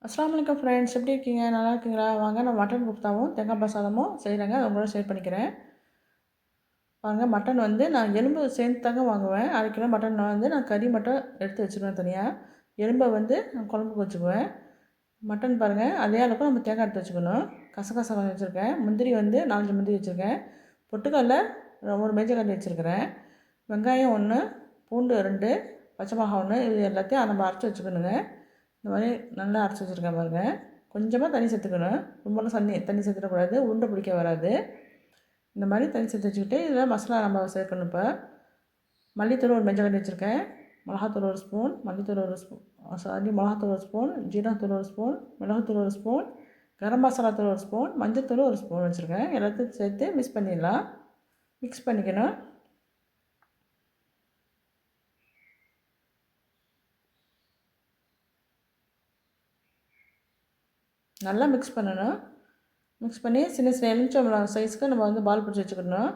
அஸ்ஸலாமு அலைக்கும் ஃப்ரெண்ட்ஸ், எப்படி இருக்கீங்க? நல்லா இருக்கீங்களா? வாங்க நான் மட்டன் குப்தாவும் தேங்காய் பால் சாதமும் செய்கிறேங்க. அதை உங்களோட ஷேர் பண்ணிக்கிறேன். பாருங்க, மட்டன் வந்து நான் எலும்பு சேர்த்து தாங்க வாங்குவேன். 1/2 கிலோ மட்டன் நான் கறி மட்டும் எடுத்து வச்சுருவேன் தனியாக. எலும்பை வந்து நான் குழம்புக்கு வச்சுக்குவேன். மட்டன் பாருங்கள், அதே அளவுக்கு நம்ம தேங்காய் எடுத்து வச்சுக்கணும். கசகசா கொஞ்சம் வச்சுருக்கேன். முந்திரி வந்து 4 5 முந்திரி வச்சுருக்கேன். பொட்டுக்கடலை ஒரு மேஜைக்கரண்டி வச்சுருக்கிறேன். வெங்காயம் 1, பூண்டு 2, பச்சை மிளகாய் 1, இது எல்லாத்தையும் நம்ம அரைச்சி வச்சுக்கணுங்க. இந்த மாதிரி நல்லா அரைச்சி வச்சுருக்கேன் பாருங்கள். கொஞ்சமாக தண்ணி சேர்த்துக்கணும். ரொம்பலாம் தண்ணி சேர்த்துடக்கூடாது, உருண்டை பிடிக்க வராது. இந்த மாதிரி தண்ணி சேர்த்து வச்சுக்கிட்டு இதில் மசாலா நம்ம சேர்க்கணும். இப்போ மல்லித்தூள் ஒரு மஞ்சள் கட்டி வச்சுருக்கேன். மிளகாத்தூள் 1 ஸ்பூன், மல்லித்தூள் 1 ஸ்பூன், மிளகாத்தூள் 1 ஸ்பூன், ஜீரகத்தூள் 1 ஸ்பூன், மிளகுத்தூள் 1 ஸ்பூன், கரம் மசாலா தூள் 1 ஸ்பூன், மஞ்சத்தூள் 1 ஸ்பூன் வச்சுருக்கேன். எல்லாத்தையும் சேர்த்து மிக்ஸ் பண்ணிக்கணும். நல்லா மிக்ஸ் பண்ணணும். மிக்ஸ் பண்ணி சின்ன சின்ன எலுமிச்சம்பழம் சைஸ்க்கு நம்ம வந்து பால் பிடிச்சி வச்சுக்கணும்.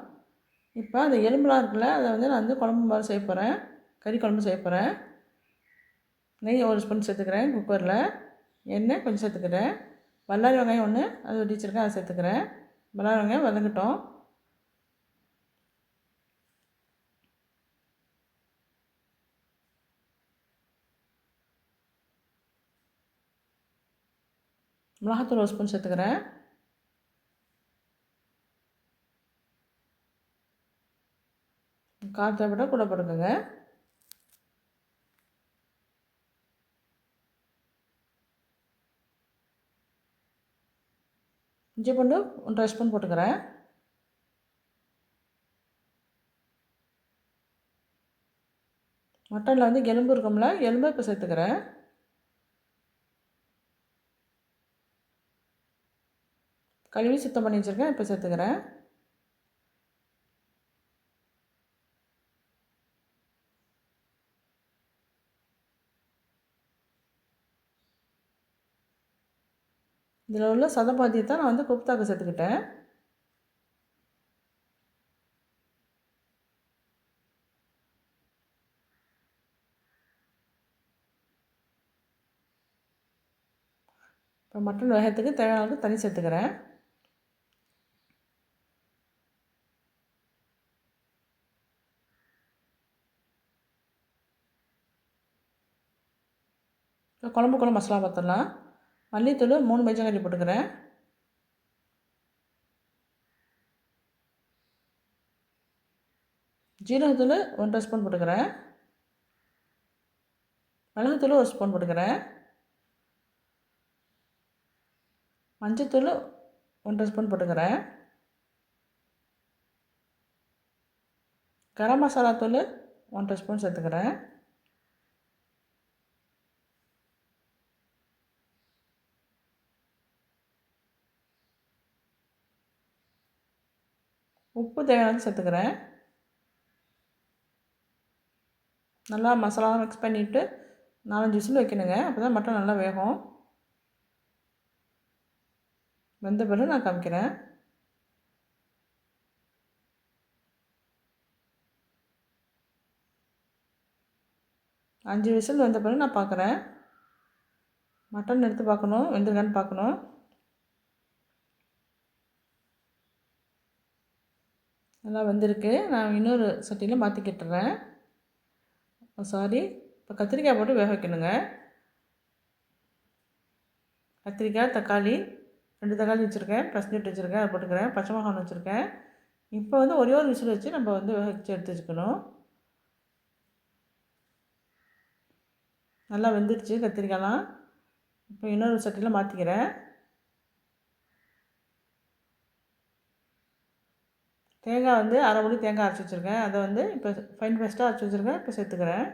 இப்போ அந்த எலும்புலாம் இருக்குல்ல, அதை வந்து நான் வந்து குழம்பு மாதிரி செய்ய போகிறேன். கறி குழம்பு செய்ய போகிறேன். நெய் 1 ஸ்பூன் சேர்த்துக்கிறேன். குக்கரில் எண்ணெய் கொஞ்சம் சேர்த்துக்கிறேன். பல்லாரி வெங்காயம் 1 அது வெட்டி வச்சுருக்கேன், அதை சேர்த்துக்கிறேன். பல்லாரி வெங்காயம் வதங்கட்டும். மிளகாத்தூள் 1 ஸ்பூன் சேர்த்துக்கிறேன். காரத்தை விட கூட போட்டுக்கோங்க. இஞ்சி பூண்டு 1 1/2 ஸ்பூன் போட்டுக்கிறேன். மட்டனில் வந்து எலும்பு இருக்கும்ல, எலும்பு இப்போ சேர்த்துக்கிறேன். கழுவி சுத்தம் பண்ணி வச்சுருக்கேன், இப்போ சேர்த்துக்கிறேன். இதில் உள்ள சதப்பாத்தியத்தை நான் வந்து குப்தாக்கு சேர்த்துக்கிட்டேன். இப்போ மட்டன் வேகத்துக்கு தேவையான அளவுக்கு தண்ணி சேர்த்துக்கிறேன். இப்போ குழம்புக்குள்ள மசாலா பார்த்துடலாம். மல்லித்தூள் 3 மேஜைக்கரண்டி போட்டுக்கிறேன். ஜீரகத்தூள் 1 1/2 ஸ்பூன் போட்டுக்கிறேன். மிளகுத்தூள் 1 ஸ்பூன் போட்டுக்கிறேன். மஞ்சத்தூள் 1 1/2 ஸ்பூன் போட்டுக்கிறேன். கரம் மசாலா தூள் 1 1/2 ஸ்பூன் சேர்த்துக்கிறேன். உப்பு தேவையானது சேர்த்துக்கிறேன். நல்லா மசாலாலாம் மிக்ஸ் பண்ணிவிட்டு 4 5 விசில் வைக்கணுங்க. அப்போ தான் மட்டன் நல்லா வேகும். வெந்த பிறகு நான் காமிக்கிறேன். அஞ்சு விசில் வந்த பிறகு நான் பார்க்குறேன். மட்டன் எடுத்து பார்க்கணும், வெந்திருக்கான்னு பார்க்கணும். நல்லா வெந்திருக்கு. நான் இன்னொரு சட்டியில் மாற்றிக்கிட்டுறேன். இப்போ கத்திரிக்காய் போட்டு வேக வைக்கணுங்க. கத்திரிக்காய், தக்காளி 2 தக்காளி வச்சுருக்கேன், பிரசன்ட் வச்சுருக்கேன், அதை போட்டுக்கிறேன். பச்சை மிளகாய் 1 வச்சுருக்கேன். இப்போ வந்து ஒரே ஒரு விசில் வச்சு நம்ம வந்து வேக வச்சு எடுத்து வச்சுக்கணும். நல்லா வெந்துடுச்சு கத்திரிக்காய்லாம். இப்போ இன்னொரு சட்டியில் மாற்றிக்கிறேன். தேங்காய் வந்து அரை மூடி தேங்காய் அரைச்சி வச்சுருக்கேன். அதை வந்து இப்போ ஃபைன் பேஸ்ட்டாக அரைச்சி வச்சுருக்கேன், இப்போ சேர்த்துக்கிறேன்.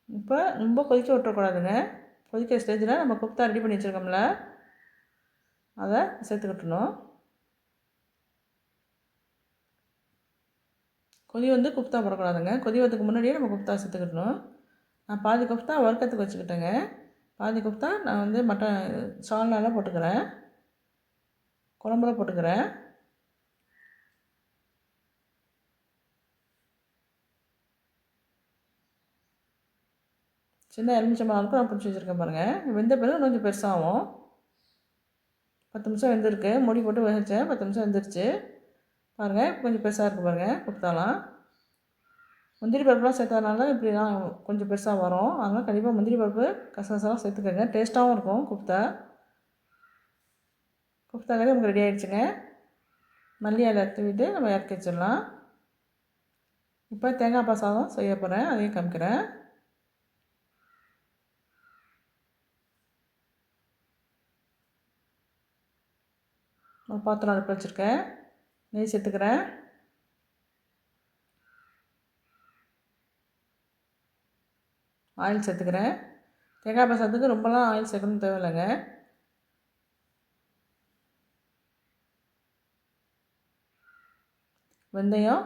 இப்போ ரொம்ப கொதிக்க விட்டுறக்கூடாதுங்க. கொதிக்கிற ஸ்டேஜில் நம்ம குப்தா ரெடி பண்ணி வச்சுருக்கோம்ல, அதை சேர்த்துக்கிட்டணும். கொதி வந்து குப்தா போடக்கூடாதுங்க. கொதி வரதுக்கு முன்னாடியே நம்ம குப்தா சேர்த்துக்கிட்டணும். நான் பாதி குப்தா வறுக்கிறதுக்கு வச்சுக்கிட்டேங்க. பாதி குப்தா நான் வந்து மட்டன் சால்னாலாம் போட்டுக்கிறேன், குழம்புல போட்டுக்கிறேன். சின்ன எலுமிச்சம்பழம் அளவுக்கு நான் பிடிச்சி வச்சுருக்கேன் பாருங்கள். வெந்த பிறகு கொஞ்சம் பெருசாகும். 10 நிமிஷம் வெந்திருக்கு. மூடி போட்டு வேக வச்சேன். 10 நிமிஷம் வெந்துருச்சு பாருங்கள். கொஞ்சம் பெருசாக இருக்குது பாருங்கள் குப்தாலாம். முந்திரி பருப்புலாம் சேர்த்ததுனால இப்படிலாம் கொஞ்சம் பெருசாக வரும். அதனால் கண்டிப்பாக முந்திரி பருப்பு கசகசாலாம் சேர்த்துக்கோங்க. டேஸ்ட்டாகவும் இருக்கும் குப்தா. குப்தா கறி நமக்கு ரெடி ஆகிடுச்சுங்க. மல்லி இலை தூவிட்டு நம்ம இறக்கி வச்சிடலாம். இப்போ தேங்காய் பால் சாதம் செய்ய போகிறேன், அதையும் காமிக்கிறேன். ஒரு பாத்திரம் அடுப்பில் வச்சுருக்கேன். நெய் சேர்த்துக்கிறேன். ஆயில் சேர்த்துக்கிறேன். தேங்காய் பால் சாதத்துக்கு ரொம்பலாம் ஆயில் சேர்க்கணும்னு தேவையில்லைங்க. வெந்தயம்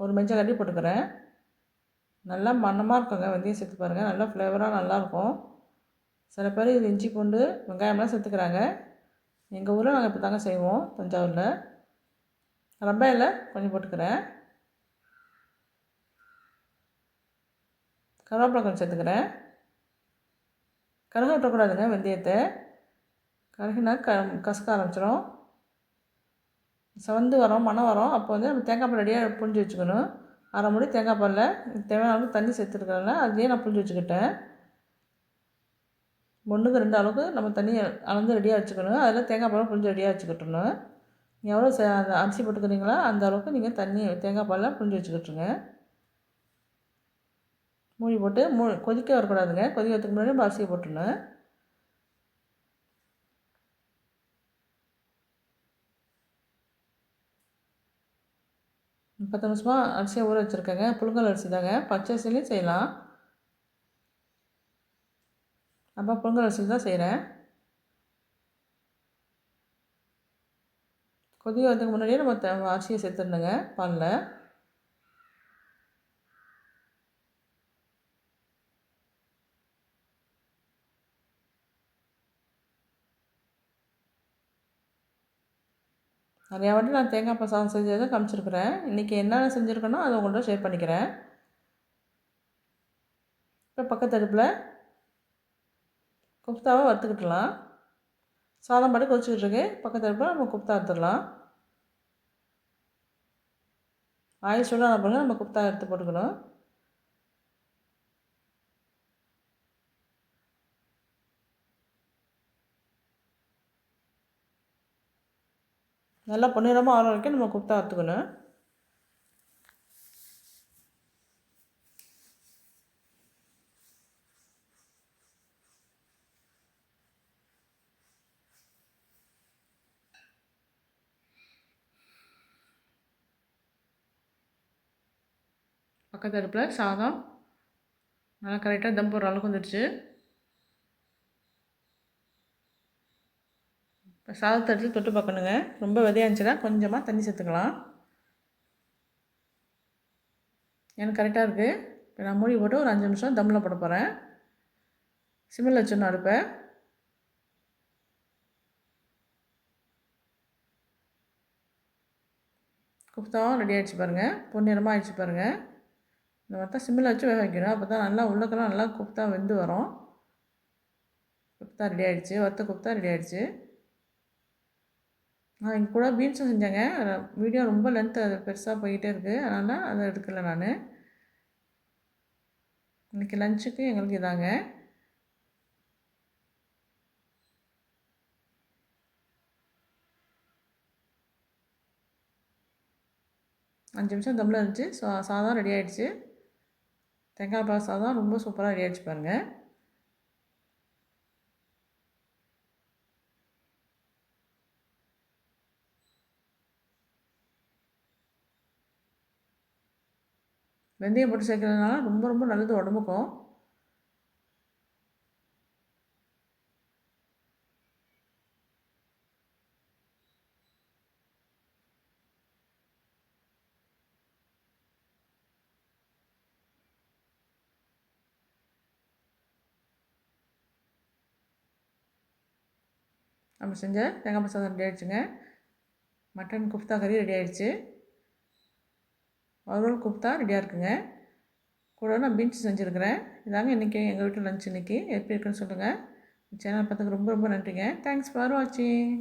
ஒரு மஞ்சள் கட்டி போட்டுக்கிறேன். நல்லா மணமாக இருக்குங்க. வெந்தயம் சேர்த்து பாருங்கள், நல்லா ஃப்ளேவராக நல்லாயிருக்கும். சில பேர் இது இஞ்சி பூண்டு வெங்காயம்லாம் சேர்த்துக்கிறாங்க. எங்கள் ஊரில் நாங்கள் இப்படி தாங்க செய்வோம், தஞ்சாவூரில். ரப்பை இலை கொஞ்சம் போட்டுக்கிறேன். கருவேப்பிலை கொஞ்சம் சேர்த்துக்கிறேன். கருக விட்டக்கூடாதுங்க வெந்தயத்தை. கருகினா கசக்க ஆரம்பிச்சிடும், செவந்து வரும், மணம் வரும். அப்போ வந்து நம்ம தேங்காய் பால் ரெடியாக புழிஞ்சு வச்சுக்கணும். அரை மூடி தேங்காய் பாலில் தேவையான அளவுக்கு தண்ணி சேர்த்துருக்கறதுனால அதுலேயே நான் புழிஞ்சு வச்சுக்கிட்டேன். 1க்கு 2 அளவுக்கு நம்ம தண்ணி அளந்து ரெடியாக வச்சுக்கணும். அதில் தேங்காய் பால் புழிஞ்சு ரெடியாக வச்சுக்கிட்டணும். நீங்கள் எவ்வளோ அந்த அரிசி போட்டுக்கிறீங்களோ அந்த அளவுக்கு நீங்கள் தண்ணி தேங்காய் பாலில் புழிஞ்சு வச்சுக்கிட்டுருங்க. மூடி போட்டு கொதிக்க வரக்கூடாதுங்க. கொதிக்க வரதுக்கு முன்னாடி நம்ம அரிசியை போட்டுடணும். பத்து நிமிஷமாக அரிசியை ஊற வச்சுருக்கேங்க. புழுங்கல் அரிசி தாங்க, பச்சை அரிசிலையும் செய்யலாம். அப்போ புழுங்கல் அரிசி தான் செய்கிறேன். கொதிக்க வரதுக்கு முன்னாடியே நம்ம அரிசியை சேர்த்துடணுங்க பாலில். நிறையா வாட்டி நான் தேங்காய் பால் சாதம் செஞ்சதை காமிச்சிருக்கிறேன். இன்றைக்கி என்னென்ன செஞ்சுருக்கேனோ அதை உங்கள்கிட்ட ஷேர் பண்ணிக்கிறேன். இப்போ பக்கத்து அடுப்பில் குப்தாவை வறுத்துக்கிட்டலாம். சாதம் பாட்டு கொதிச்சுக்கிட்டு இருக்கு. பக்கத்து அடுப்பில் நம்ம குப்தா எடுத்துடலாம். ஆயில் சூடான பிறகு நம்ம குப்தா எடுத்து போட்டுக்கணும். நல்லா பொன்னிறமாக ஆற வரைக்கும் நம்ம குப்தா வறுத்துக்கணும். பக்கத்து அடுப்பில் சாதம் நல்லா கரெக்டாக தம் போடுற அளவுக்கு வந்துடுச்சு. இப்போ சாதத்தை எடுத்து தொட்டு பார்க்கணுங்க. ரொம்ப விதையாக இருந்துச்சுன்னா கொஞ்சமாக தண்ணி சேர்த்துக்கலாம். எனக்கு கரெக்டாக இருக்குது. இப்போ நான் மூடி போட்டு ஒரு 5 நிமிஷம் தம்மில் போட போகிறேன். சிம்மில் வச்சிடணும் அடுப்பை. குப்தாவும் ரெடி ஆகிடுச்சு பாருங்கள். பொன்னிறமாக ஆகிடுச்சு பாருங்கள். இந்த மாதிரி தான் சிம்மில் வச்சு வேக வைக்கணும். அப்போ தான் நல்லா உள்ளக்கெல்லாம் நல்லா குப்தா வெந்து வரும். குப்தா ரெடி ஆகிடுச்சு. வறுத்த குப்தா ரெடி ஆகிடுச்சு. நான் இங்கே கூட பீன்ஸும் செஞ்சேங்க. வீடியோ ரொம்ப லென்த்து அது பெருசாக போய்கிட்டே இருக்குது, அதனால் அதை எடுக்கலை நான். இன்றைக்கி லஞ்சுக்கு எங்களுக்கு இதாங்க. அஞ்சு நிமிஷம் தம்மில் இருந்துச்சு. சாதம் ரெடி ஆகிடுச்சு. தேங்காய் பால் சாதம் ரொம்ப சூப்பராக ரெடி ஆகிடுச்சு பாருங்கள். வெந்தயம் போட்டு சேர்க்கறதுனால ரொம்ப ரொம்ப நல்லது உடம்புக்கும். நம்ம செஞ்ச தேங்காய் பால் சாதம் ரெடி ஆகிடுச்சுங்க. மட்டன் குப்தா கறி ரெடி ஆகிடுச்சு. வறுவல் குப்தா ரெடியாக இருக்குங்க. கூட நான் பீன்ஸ் செஞ்சுருக்கிறேன். இதாங்க இன்றைக்கி எங்கள் வீட்டு லஞ்ச் இன்றைக்கி. எப்படி இருக்குன்னு சொல்லுங்கள். சேனல் பார்த்ததுக்கு ரொம்ப ரொம்ப நன்றிங்க. தேங்க்ஸ் ஃபார் வாட்சிங்.